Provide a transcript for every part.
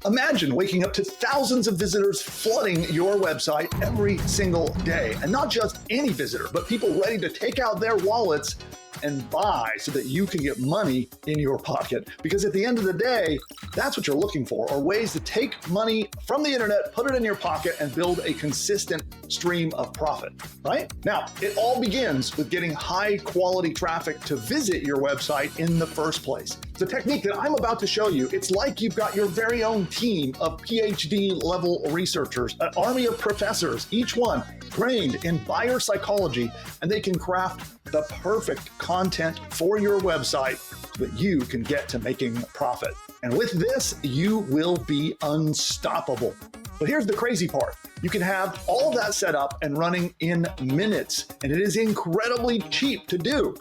Imagine waking up to thousands of visitors flooding your website every single day. And not just any visitor, but people ready to take out their wallets and buy so that you can get money in your pocket. Because at the end of the day, that's what you're looking for, are ways to take money from the internet, put it in your pocket, and build a consistent stream of profit, right? Now, it all begins with getting high quality traffic to visit your website in the first place. The technique that I'm about to show you, it's like you've got your very own team of PhD level researchers, an army of professors, each one trained in buyer psychology, and they can craft the perfect content for your website so that you can get to making profit. And with this, you will be unstoppable. But here's the crazy part. You can have all of that set up and running in minutes, and it is incredibly cheap to do.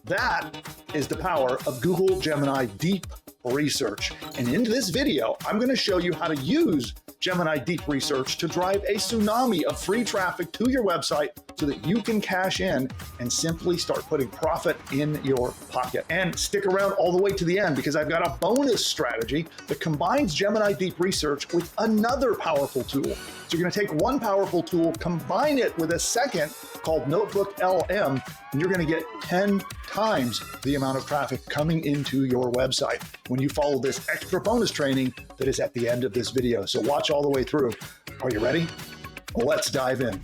That is the power of Google Gemini Deep Research. And in this video, I'm going to show you how to use Gemini Deep Research to drive a tsunami of free traffic to your website so that you can cash in and simply start putting profit in your pocket. And stick around all the way to the end because I've got a bonus strategy that combines Gemini Deep Research with another powerful tool. So you're going to take one powerful tool, combine it with a second called Notebook LM, and you're going to get 10 times the amount of traffic coming into your website when you follow this extra bonus training that is at the end of this video. So watch all the way through. Are you ready? Let's dive in.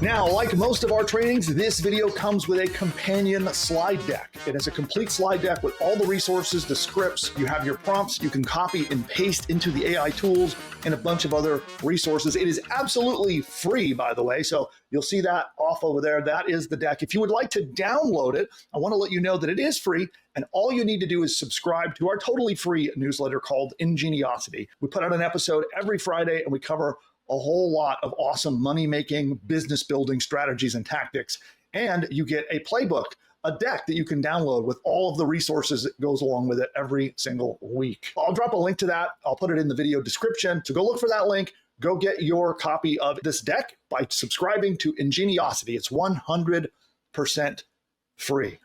Now, like most of our trainings, this video comes with a companion slide deck. It is a complete slide deck with all the resources, the scripts, you have your prompts, you can copy and paste into the AI tools and a bunch of other resources. It is absolutely free, by the way, so you'll see that off over there. That is the deck. If you would like to download it, I want to let you know that it is free, and all you need to do is subscribe to our totally free newsletter called Ingeniosity. We put out an episode every Friday, and we cover a whole lot of awesome money-making, business-building strategies and tactics. And you get a playbook, a deck that you can download with all of the resources that goes along with it every single week. I'll drop a link to that. I'll put it in the video description. So go look for that link. Go get your copy of this deck by subscribing to Ingeniosity. It's 100% free.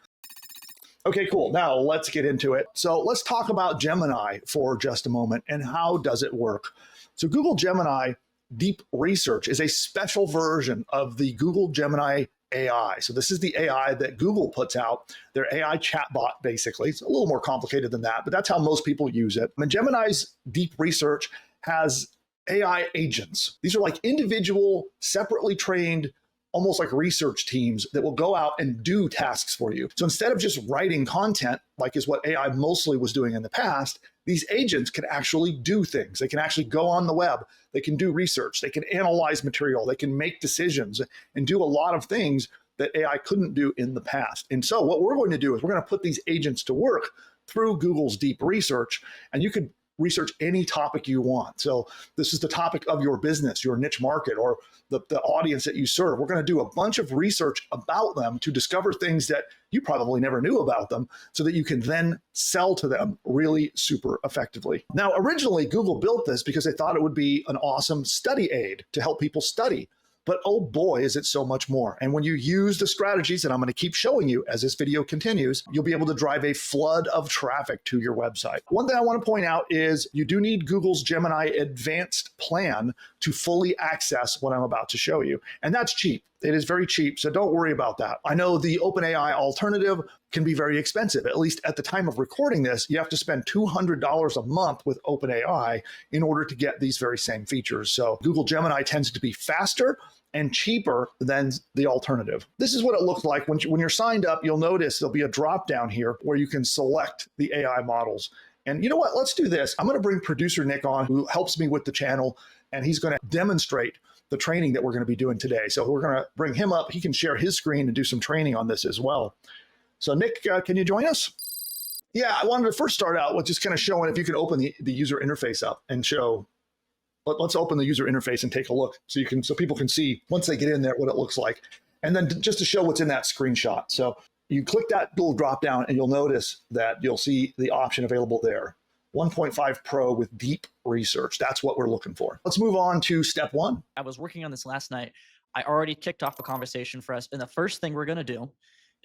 Okay, cool. Now let's get into it. So let's talk about Gemini for just a moment and how does it work. So Google Gemini Deep Research is a special version of the Google Gemini AI. So this is the AI that Google puts out, their AI chatbot, basically. It's a little more complicated than that, but that's how most people use it. And Gemini's Deep Research has AI agents. These are like individual, separately trained, almost like research teams that will go out and do tasks for you. So instead of just writing content, like is what AI mostly was doing in the past, these agents can actually do things. They can actually go on the web. They can do research. They can analyze material. They can make decisions and do a lot of things that AI couldn't do in the past. And so what we're going to do is we're going to put these agents to work through Google's Deep Research, and you could research any topic you want. So this is the topic of your business, your niche market, or the audience that you serve. We're going to do a bunch of research about them to discover things that you probably never knew about them so that you can then sell to them really super effectively. Now, originally, Google built this because they thought it would be an awesome study aid to help people study. But oh boy, is it so much more. And when you use the strategies that I'm going to keep showing you as this video continues, you'll be able to drive a flood of traffic to your website. One thing I want to point out is you do need Google's Gemini Advanced plan to fully access what I'm about to show you. And that's cheap. It is very cheap, so don't worry about that. I know the OpenAI alternative can be very expensive. At least at the time of recording this, you have to spend $200 a month with OpenAI in order to get these very same features. So Google Gemini tends to be faster and cheaper than the alternative. This is what it looks like. When you're signed up, you'll notice there'll be a drop down here where you can select the AI models. And you know what? Let's do this. I'm going to bring producer Nick on, who helps me with the channel, and he's going to demonstrate the training that we're going to be doing today. So we're going to bring him up. He can share his screen and do some training on this as well. So Nick, can you join us? Yeah, I wanted to first start out with just kind of showing if you can open the user interface up and show. Let's open the user interface and take a look so people can see once they get in there what it looks like. And then just to show what's in that screenshot. So you click that little drop down and you'll notice that you'll see the option available there. 1.5 Pro with Deep Research. That's what we're looking for. Let's move on to step one. I was working on this last night. I already kicked off a conversation for us. And the first thing we're going to do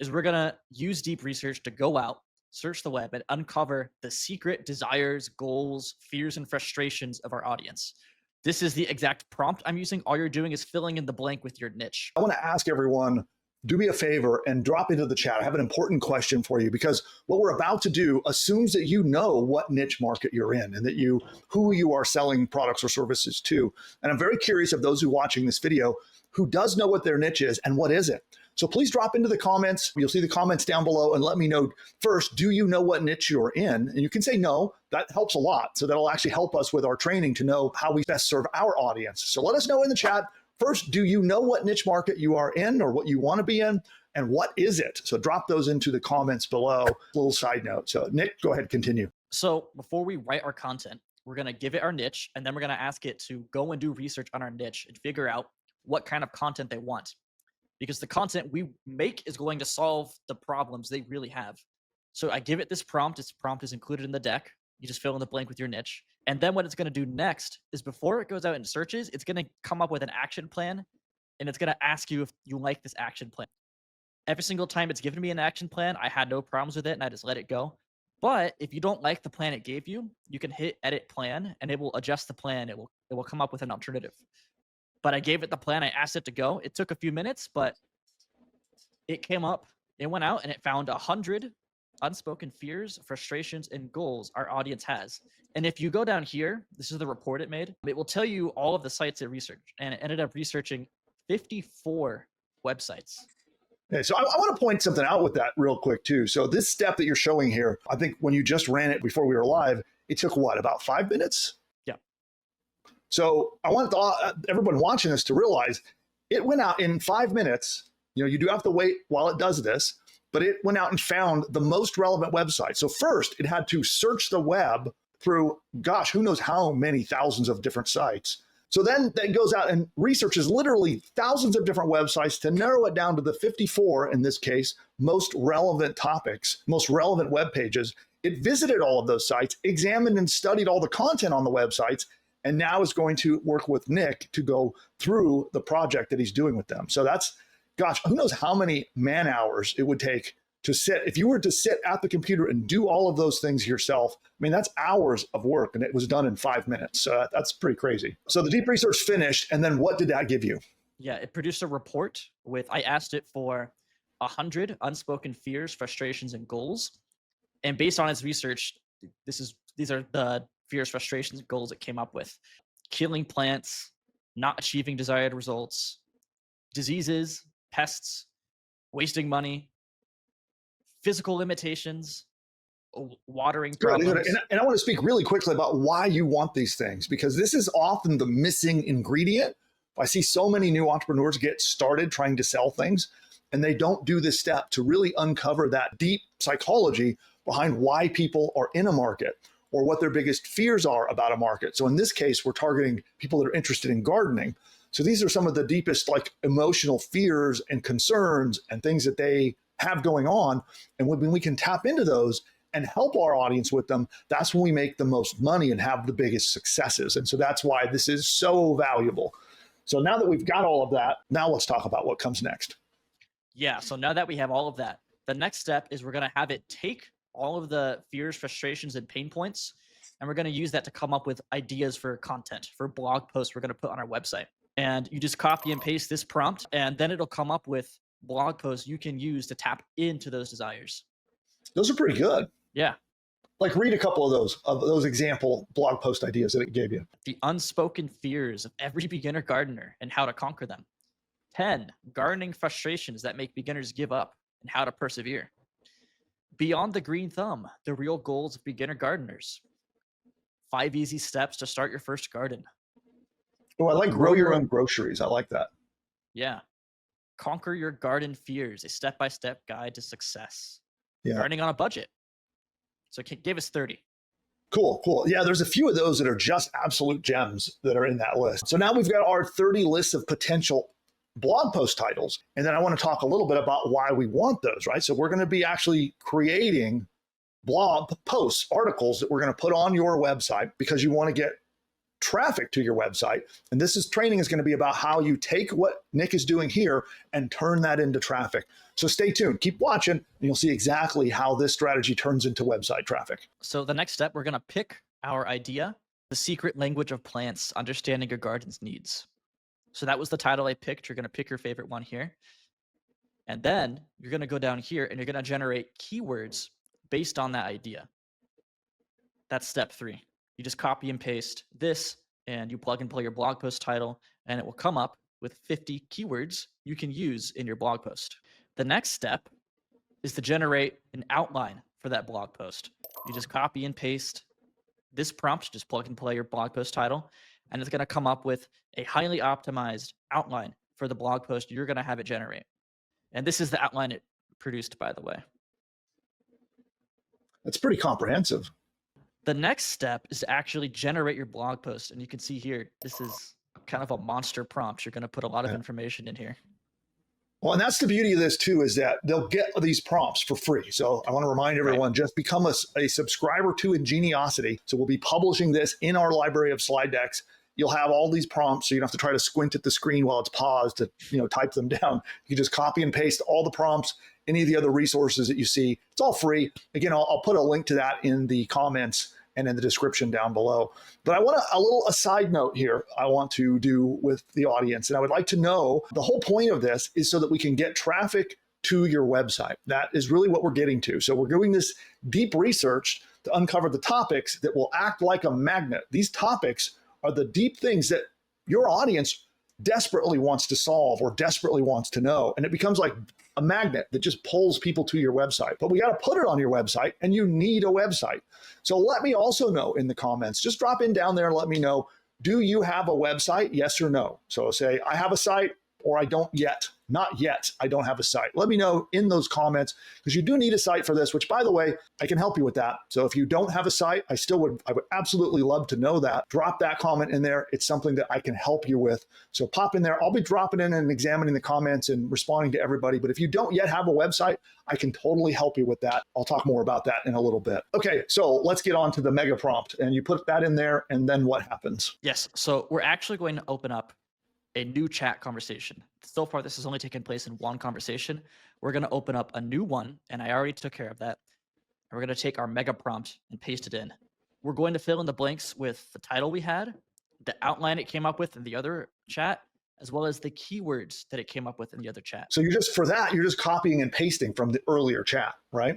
is we're going to use Deep Research to go out search the web, and uncover the secret desires, goals, fears, and frustrations of our audience. This is the exact prompt I'm using. All you're doing is filling in the blank with your niche. I want to ask everyone, do me a favor and drop into the chat. I have an important question for you, because what we're about to do assumes that you know what niche market you're in and that who you are selling products or services to. And I'm very curious of those who are watching this video who does know what their niche is and what is it. So please drop into the comments. You'll see the comments down below, and let me know first, do you know what niche you're in? And you can say no. That helps a lot. So that'll actually help us with our training to know how we best serve our audience. So let us know in the chat. First, do you know what niche market you are in or what you want to be in? And what is it? So drop those into the comments below. Little side note. So Nick, go ahead, continue. So before we write our content, we're going to give it our niche, and then we're going to ask it to go and do research on our niche and figure out what kind of content they want. Because the content we make is going to solve the problems they really have. So I give it this prompt. This prompt is included in the deck. You just fill in the blank with your niche. And then what it's going to do next is, before it goes out and searches, it's going to come up with an action plan, and it's going to ask you if you like this action plan. Every single time it's given me an action plan, I had no problems with it, and I just let it go. But if you don't like the plan it gave you, you can hit edit plan, and it will adjust the plan. It will come up with an alternative. But I gave it the plan. I asked it to go. It took a few minutes, but it came up. It went out and it found 100 unspoken fears, frustrations, and goals our audience has. And if you go down here, this is the report it made. It will tell you all of the sites it researched, and it ended up researching 54 websites. Okay, so I want to point something out with that real quick too. So this step that you're showing here, I think when you just ran it before we were live, it took what, about 5 minutes? Yeah. So I want everyone watching this to realize it went out in 5 minutes. You know, you do have to wait while it does this, but it went out and found the most relevant website. So first, it had to search the web through, gosh, who knows how many thousands of different sites. So then it goes out and researches literally thousands of different websites to narrow it down to the 54, in this case, most relevant topics, most relevant web pages. It visited all of those sites, examined and studied all the content on the websites, and now is going to work with Nick to go through the project that he's doing with them. So that's, gosh, who knows how many man hours it would take to sit. If you were to sit at the computer and do all of those things yourself, I mean, that's hours of work, and it was done in 5 minutes. So that's pretty crazy. So the deep research finished, and then what did that give you? Yeah, it produced a report with, I asked it for 100 unspoken fears, frustrations, and goals. And based on its research, these are the fears, frustrations, and goals it came up with. Killing plants, not achieving desired results, diseases, pests, wasting money, physical limitations, watering problems. And I want to speak really quickly about why you want these things, because this is often the missing ingredient. I see so many new entrepreneurs get started trying to sell things, and they don't do this step to really uncover that deep psychology behind why people are in a market or what their biggest fears are about a market. So in this case, we're targeting people that are interested in gardening. So these are some of the deepest, like, emotional fears and concerns and things that they have going on. And when we can tap into those and help our audience with them, that's when we make the most money and have the biggest successes. And so that's why this is so valuable. So now that we've got all of that, now let's talk about what comes next. Yeah, so now that we have all of that, the next step is we're going to have it take all of the fears, frustrations, and pain points, and we're going to use that to come up with ideas for content, for blog posts we're going to put on our website. And you just copy and paste this prompt, and then it'll come up with blog posts you can use to tap into those desires. Those are pretty good. Yeah. Like, read a couple of those example blog post ideas that it gave you. The unspoken fears of every beginner gardener and how to conquer them. 10 gardening frustrations that make beginners give up and how to persevere. Beyond the green thumb, the real goals of beginner gardeners. 5 easy steps to start your first garden. Oh, I like grow your own groceries. I like that. Yeah. Conquer your garden fears, a step-by-step guide to success. Yeah. Gardening on a budget. So give us 30. Cool, cool. Yeah, there's a few of those that are just absolute gems that are in that list. So now we've got our 30 lists of potential blog post titles. And then I want to talk a little bit about why we want those, right? So we're going to be actually creating blog posts, articles that we're going to put on your website because you want to get traffic to your website. And this training is going to be about how you take what Nick is doing here and turn that into traffic. So stay tuned, keep watching, and you'll see exactly how this strategy turns into website traffic. So the next step, we're going to pick our idea, the secret language of plants, understanding your garden's needs. So that was the title I picked. You're going to pick your favorite one here. And then you're going to go down here and you're going to generate keywords based on that idea. That's step 3. You just copy and paste this and you plug and play your blog post title, and it will come up with 50 keywords you can use in your blog post. The next step is to generate an outline for that blog post. You just copy and paste this prompt, just plug and play your blog post title, and it's going to come up with a highly optimized outline for the blog post you're going to have it generate. And this is the outline it produced, by the way. That's pretty comprehensive. The next step is to actually generate your blog post. And you can see here, this is kind of a monster prompt. You're going to put a lot of information in here. Well, and that's the beauty of this too, is that they'll get these prompts for free. So I want to remind everyone, just become a subscriber to Ingeniosity. So we'll be publishing this in our library of slide decks. You'll have all these prompts, so you don't have to try to squint at the screen while it's paused to type them down. You just copy and paste all the prompts, any of the other resources that you see. It's all free. Again, I'll put a link to that in the comments and in the description down below. But I want a side note here I want to do with the audience. And I would like to know, the whole point of this is so that we can get traffic to your website. That is really what we're getting to. So we're doing this deep research to uncover the topics that will act like a magnet. These topics are the deep things that your audience desperately wants to solve or desperately wants to know. And it becomes like a magnet that just pulls people to your website. But we got to put it on your website, and you need a website. So let me also know in the comments, just drop in down there and let me know, do you have a website? Yes or no. So say, I have a site, or I don't yet. Not yet, I don't have a site. Let me know in those comments, because you do need a site for this, which, by the way, I can help you with that. So if you don't have a site, I would absolutely love to know that. Drop that comment in there. It's something that I can help you with. So pop in there. I'll be dropping in and examining the comments and responding to everybody. But if you don't yet have a website, I can totally help you with that. I'll talk more about that in a little bit. Okay, so let's get on to the mega prompt. And you put that in there, and then what happens? Yes, so we're actually going to open up a new chat conversation. So far, this has only taken place in one conversation. We're going to open up a new one, and I already took care of that. And we're going to take our mega prompt and paste it in. We're going to fill in the blanks with the title we had, the outline it came up with in the other chat, as well as the keywords that it came up with in the other chat. So you're just copying and pasting from the earlier chat, right?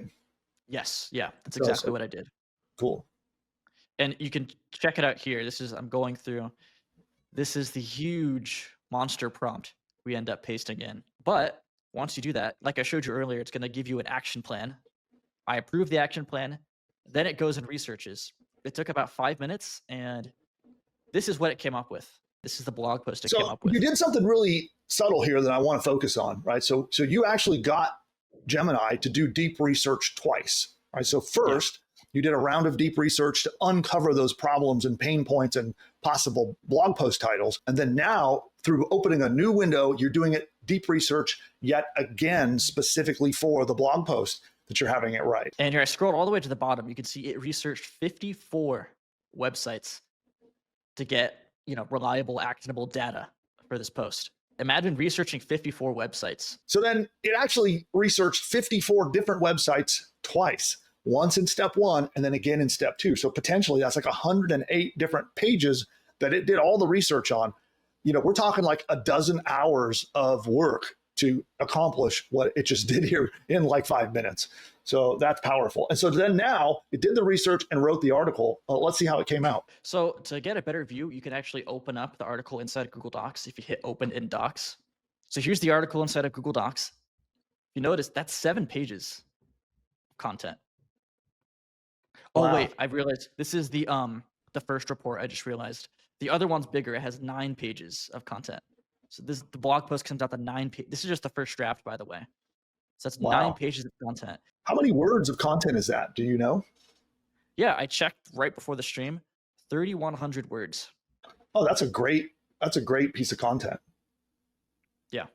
Yes, yeah, that's exactly what I did. Cool. And you can check it out here. I'm going through. This is the huge monster prompt we end up pasting in. But once you do that, like I showed you earlier, it's going to give you an action plan. I approve the action plan. Then it goes and researches. It took about 5 minutes, and this is what it came up with. This is the blog post it came up with. You did something really subtle here that I want to focus on, right? So you actually got Gemini to do deep research twice, right? So first, you did a round of deep research to uncover those problems and pain points and possible blog post titles. And then now, through opening a new window, you're doing it deep research yet again, specifically for the blog post that you're having it write. And here I scrolled all the way to the bottom. You can see it researched 54 websites to get, reliable, actionable data for this post. Imagine researching 54 websites. So then it actually researched 54 different websites twice. Once in step 1 and then again in step 2. So potentially that's like 108 different pages that it did all the research on. We're talking like a dozen hours of work to accomplish what it just did here in like 5 minutes. So that's powerful. And so then now it did the research and wrote the article. Let's see how it came out. So to get a better view, you can actually open up the article inside Google Docs if you hit open in Docs. So here's the article inside of Google Docs. You notice that's 7 pages of content. Oh, wow. Wait, I realized this is the first report. I just realized the other one's bigger. It has 9 pages of content. So the blog post comes out to 9 pages. This is just the first draft, by the way. So that's 9 pages of content. How many words of content is that? Do you know? Yeah, I checked right before the stream. 3,100 words. Oh, that's a great piece of content. Yeah.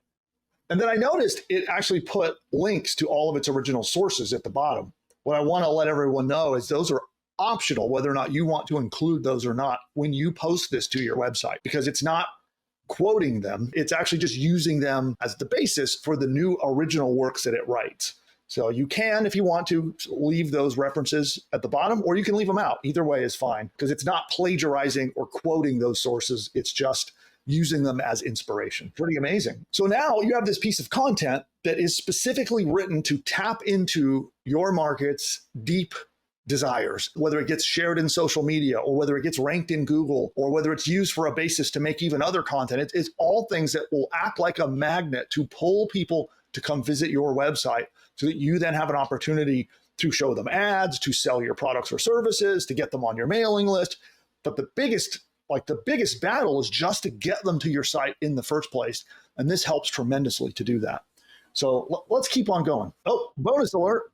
And then I noticed it actually put links to all of its original sources at the bottom. What I want to let everyone know is those are optional whether or not you want to include those or not when you post this to your website, because it's not quoting them. It's actually just using them as the basis for the new original works that it writes. So you can, if you want to, leave those references at the bottom, or you can leave them out. Either way is fine, because it's not plagiarizing or quoting those sources. It's just using them as inspiration. Pretty amazing. So now you have this piece of content that is specifically written to tap into your market's deep desires, whether it gets shared in social media or whether it gets ranked in Google or whether it's used for a basis to make even other content. It's all things that will act like a magnet to pull people to come visit your website, so that you then have an opportunity to show them ads, to sell your products or services, to get them on your mailing list. But the biggest battle is just to get them to your site in the first place. And this helps tremendously to do that. So let's keep on going. Oh, bonus alert.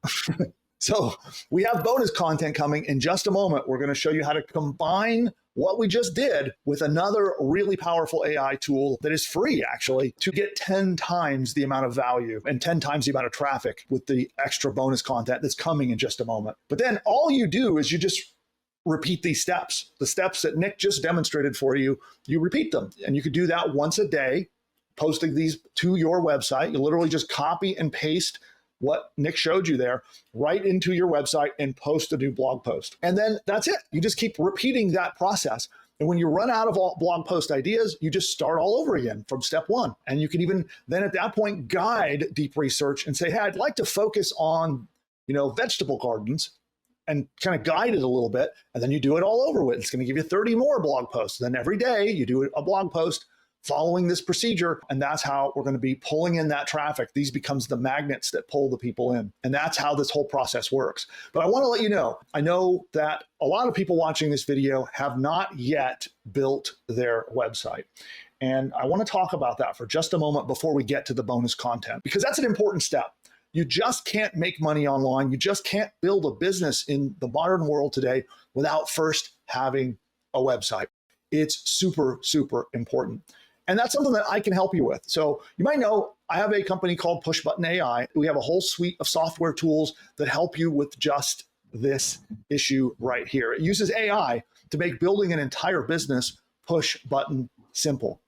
So we have bonus content coming in just a moment. We're going to show you how to combine what we just did with another really powerful AI tool that is free, actually, to get 10 times the amount of value and 10 times the amount of traffic with the extra bonus content that's coming in just a moment. But then all you do is you just repeat these steps. The steps that Nick just demonstrated for you, you repeat them. And you could do that once a day, posting these to your website. You literally just copy and paste what Nick showed you there right into your website and post a new blog post. And then that's it. You just keep repeating that process. And when you run out of all blog post ideas, you just start all over again from step one. And you can even then at that point guide deep research and say, hey, I'd like to focus on, vegetable gardens, and kind of guide it a little bit. And then you do it all over with. It's going to give you 30 more blog posts. Then every day you do a blog post following this procedure. And that's how we're going to be pulling in that traffic. These becomes the magnets that pull the people in. And that's how this whole process works. But I want to let you know, I know that a lot of people watching this video have not yet built their website. And I want to talk about that for just a moment before we get to the bonus content, because that's an important step. You just can't make money online. You just can't build a business in the modern world today without first having a website. It's super, super important. And that's something that I can help you with. So you might know I have a company called PushButton AI. We have a whole suite of software tools that help you with just this issue right here. It uses AI to make building an entire business push button simple.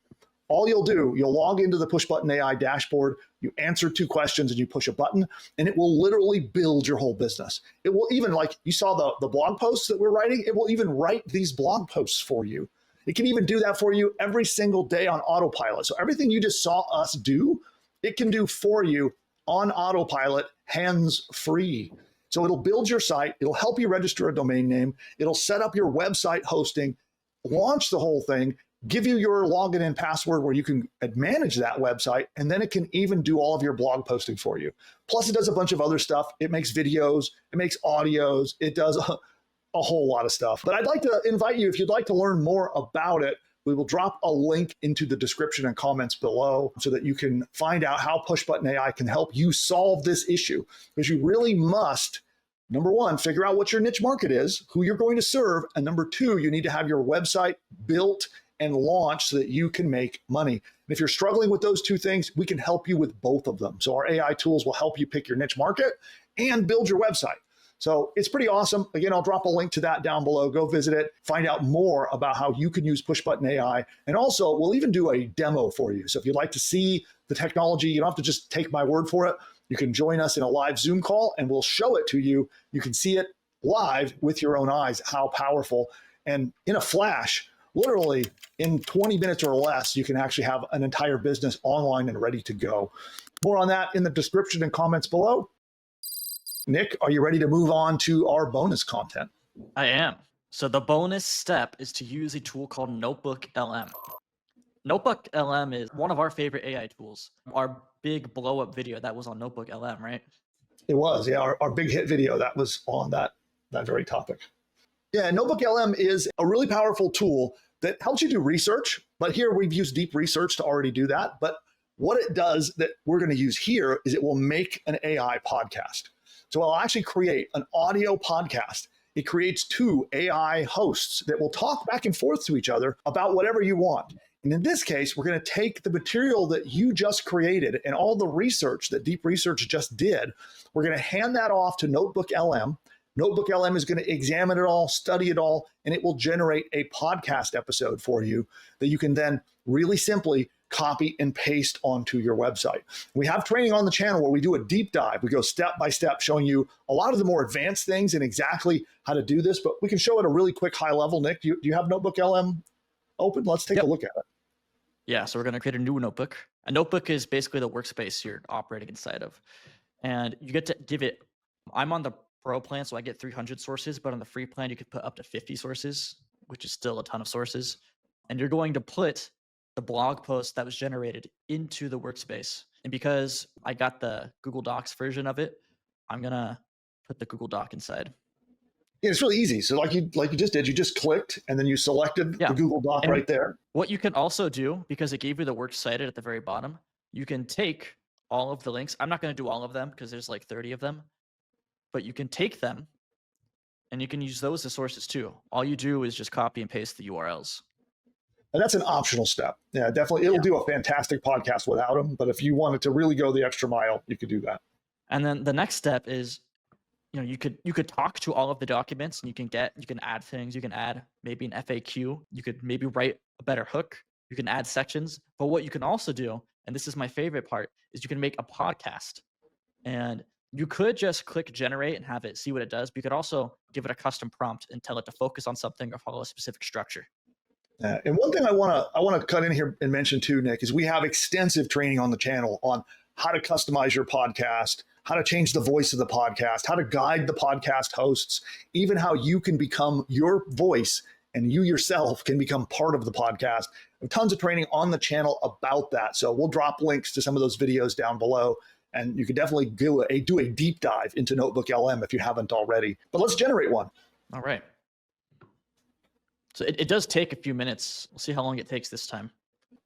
All you'll do, you'll log into the PushButton AI dashboard, you answer 2 questions and you push a button, and it will literally build your whole business. It will even, like you saw the blog posts that we're writing, it will even write these blog posts for you. It can even do that for you every single day on autopilot. So everything you just saw us do, it can do for you on autopilot, hands-free. So it'll build your site, it'll help you register a domain name, it'll set up your website hosting, launch the whole thing, give you your login and password where you can manage that website, and then it can even do all of your blog posting for you. Plus, it does a bunch of other stuff. It makes videos, it makes audios, it does a whole lot of stuff. But I'd like to invite you, if you'd like to learn more about it, we will drop a link into the description and comments below so that you can find out how PushButton AI can help you solve this issue. Because you really must, number one, figure out what your niche market is, who you're going to serve, and number 2, you need to have your website built and launched so that you can make money. And if you're struggling with those 2 things, we can help you with both of them. So our AI tools will help you pick your niche market and build your website. So it's pretty awesome. Again, I'll drop a link to that down below. Go visit it, find out more about how you can use PushButton AI. And also, we'll even do a demo for you. So if you'd like to see the technology, you don't have to just take my word for it. You can join us in a live Zoom call and we'll show it to you. You can see it live with your own eyes, how powerful. And in a flash, literally in 20 minutes or less, you can actually have an entire business online and ready to go. More on that in the description and comments below. Nick, are you ready to move on to our bonus content? I am. So the bonus step is to use a tool called Notebook LM. Notebook LM is one of our favorite AI tools. Our big blow up video that was on Notebook LM, right? It was, yeah, our big hit video that was on that very topic. Yeah, Notebook LM is a really powerful tool that helps you do research, but here we've used deep research to already do that. But what it does that we're going to use here is it will make an AI podcast. So I'll actually create an audio podcast. It creates 2 AI hosts that will talk back and forth to each other about whatever you want. And in this case, we're going to take the material that you just created and all the research that deep research just did. We're going to hand that off to Notebook LM. Notebook LM is going to examine it all, study it all, and it will generate a podcast episode for you that you can then really simply copy and paste onto your website. We have training on the channel where we do a deep dive. We go step by step showing you a lot of the more advanced things and exactly how to do this, but we can show it a really quick high level. Nick, do you have Notebook LM open? Let's take a look at it. Yeah, so we're going to create a new notebook. A notebook is basically the workspace you're operating inside of. And you get to give it, I'm on the pro plan, so I get 300 sources, but on the free plan, you could put up to 50 sources, which is still a ton of sources. And you're going to put the blog post that was generated into the workspace. And because I got the Google Docs version of it, I'm going to put the Google Doc inside. Yeah, it's really easy. So like you just did, you just clicked and then you selected the Google Doc and right there. What you can also do, because it gave you the works cited at the very bottom, you can take all of the links. I'm not going to do all of them because there's like 30 of them, but you can take them and you can use those as sources too. All you do is just copy and paste the URLs. And that's an optional step. Yeah, definitely. It'll do a fantastic podcast without them. But if you wanted to really go the extra mile, you could do that. And then the next step is, you could talk to all of the documents and you can add things. You can add maybe an FAQ. You could maybe write a better hook. You can add sections. But what you can also do, and this is my favorite part, is you can make a podcast. And you could just click generate and have it see what it does. But you could also give it a custom prompt and tell it to focus on something or follow a specific structure. And one thing I want to cut in here and mention too, Nick, is we have extensive training on the channel on how to customize your podcast, how to change the voice of the podcast, how to guide the podcast hosts, even how you can become your voice and you yourself can become part of the podcast. There's tons of training on the channel about that. So we'll drop links to some of those videos down below, and you can definitely do a deep dive into Notebook LM if you haven't already. But let's generate one. All right. So it does take a few minutes. We'll see how long it takes this time.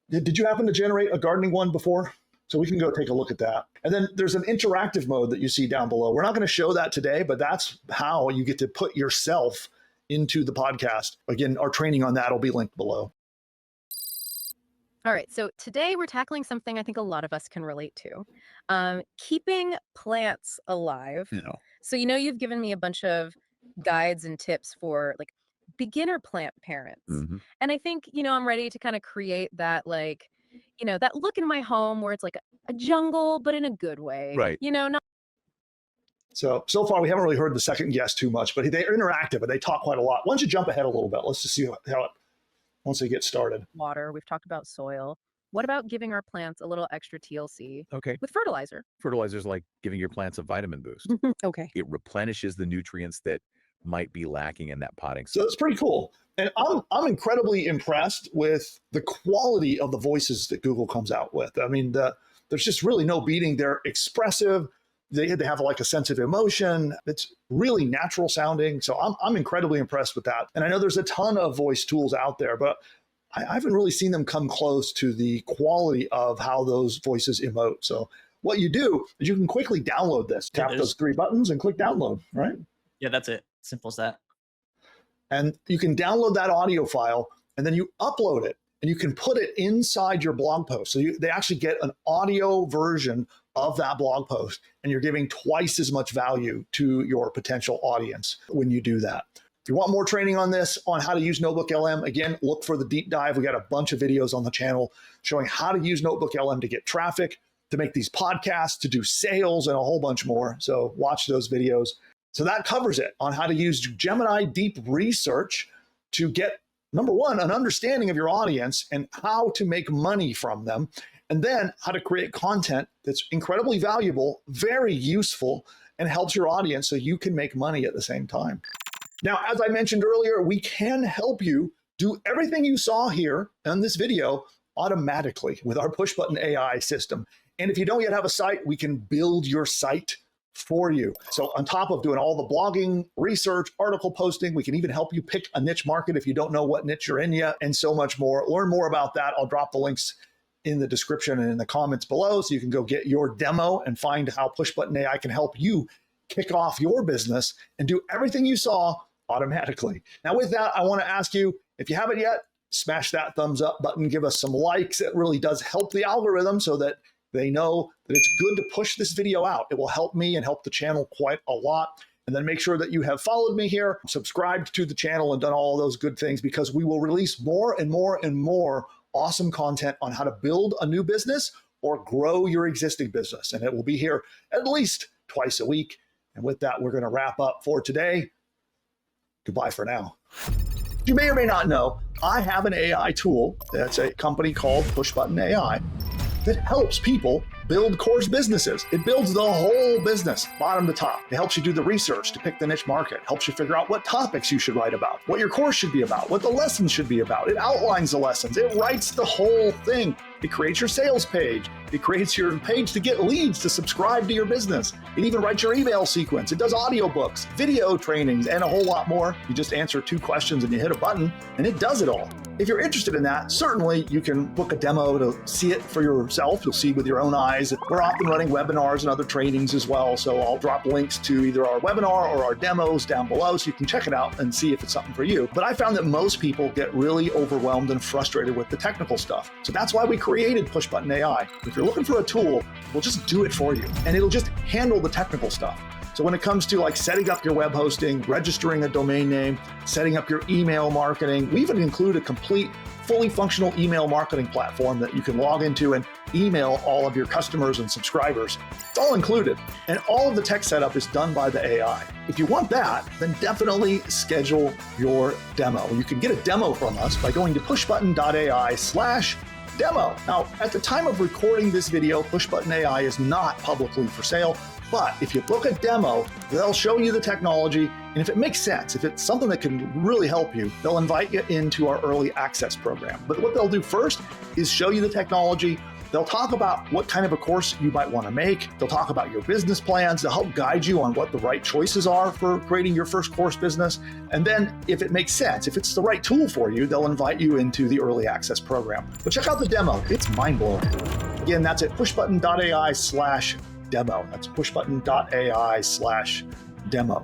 Did you happen to generate a gardening one before? So we can go take a look at that. And then there's an interactive mode that you see down below. We're not going to show that today, but that's how you get to put yourself into the podcast. Again, our training on that will be linked below. All right, so today we're tackling something I think a lot of us can relate to. Keeping plants alive. So you've given me a bunch of guides and tips for like beginner plant parents. And I think, I'm ready to kind of create that that look in my home where it's like a jungle, but in a good way. Right. Not. So far we haven't really heard the second guest too much, but they're interactive and they talk quite a lot. Why don't you jump ahead a little bit? Let's just see how it, once they get started. Water, we've talked about soil. What about giving our plants a little extra TLC? Okay. With fertilizer. Fertilizer's like giving your plants a vitamin boost. Okay. It replenishes the nutrients that might be lacking in that potting soil. So it's pretty cool. And I'm incredibly impressed with the quality of the voices that Google comes out with. I mean, there's just really no beating. They're expressive. They have like a sense of emotion. It's really natural sounding. So I'm incredibly impressed with that. And I know there's a ton of voice tools out there, but I haven't really seen them come close to the quality of how those voices emote. So what you do is you can quickly download this. Tap those 3 buttons and click download, right? Yeah, that's it. Simple as that. And you can download that audio file and then you upload it and you can put it inside your blog post. So they actually get an audio version of that blog post and you're giving twice as much value to your potential audience when you do that. If you want more training on this, on how to use Notebook LM, again, look for the deep dive. We got a bunch of videos on the channel showing how to use Notebook LM to get traffic, to make these podcasts, to do sales, and a whole bunch more. So watch those videos. So that covers it on how to use Gemini deep research to get, number one, an understanding of your audience and how to make money from them, and then how to create content that's incredibly valuable, very useful, and helps your audience so you can make money at the same time. Now, as I mentioned earlier, we can help you do everything you saw here in this video automatically with our PushButton AI system. And if you don't yet have a site, we can build your site for you. So on top of doing all the blogging, research, article posting, we can even help you pick a niche market if you don't know what niche you're in yet, and so much more. Learn more about that. I'll drop the links in the description and in the comments below so you can go get your demo and find how PushButton AI can help you kick off your business and do everything you saw automatically. Now with that, I want to ask you, if you haven't yet, smash that thumbs up button, give us some likes. It really does help the algorithm so that they know that it's good to push this video out. It will help me and help the channel quite a lot. And then make sure that you have followed me here, subscribed to the channel, and done all those good things, because we will release more and more and more awesome content on how to build a new business or grow your existing business. And it will be here at least twice a week. And with that, we're going to wrap up for today. Goodbye for now. You may or may not know, I have an AI tool. That's a company called PushButton AI that helps people build course businesses. It builds the whole business, bottom to top. It helps you do the research to pick the niche market, helps you figure out what topics you should write about, what your course should be about, what the lessons should be about. It outlines the lessons. It writes the whole thing. It creates your sales page. It creates your page to get leads to subscribe to your business. It even writes your email sequence. It does audiobooks, video trainings, and a whole lot more. You just answer 2 questions and you hit a button, and it does it all. If you're interested in that, certainly you can book a demo to see it for yourself. You'll see with your own eyes. We're often running webinars and other trainings as well, so I'll drop links to either our webinar or our demos down below so you can check it out and see if it's something for you. But I found that most people get really overwhelmed and frustrated with the technical stuff. So that's why we created PushButton AI. If you're looking for a tool, we'll just do it for you, and it'll just handle the technical stuff. So when it comes to like setting up your web hosting, registering a domain name, setting up your email marketing, we even include a complete, fully functional email marketing platform that you can log into and email all of your customers and subscribers. It's all included. And all of the tech setup is done by the AI. If you want that, then definitely schedule your demo. You can get a demo from us by going to pushbutton.ai/demo. Now, at the time of recording this video, PushButton AI is not publicly for sale. But if you book a demo, they'll show you the technology, and if it makes sense, if it's something that can really help you, they'll invite you into our early access program. But what they'll do first is show you the technology. They'll talk about what kind of a course you might want to make. They'll talk about your business plans. They'll help guide you on what the right choices are for creating your first course business. And then if it makes sense, if it's the right tool for you, they'll invite you into the early access program. But check out the demo. It's mind-blowing. Again, that's at pushbutton.ai/demo. That's pushbutton.ai/demo.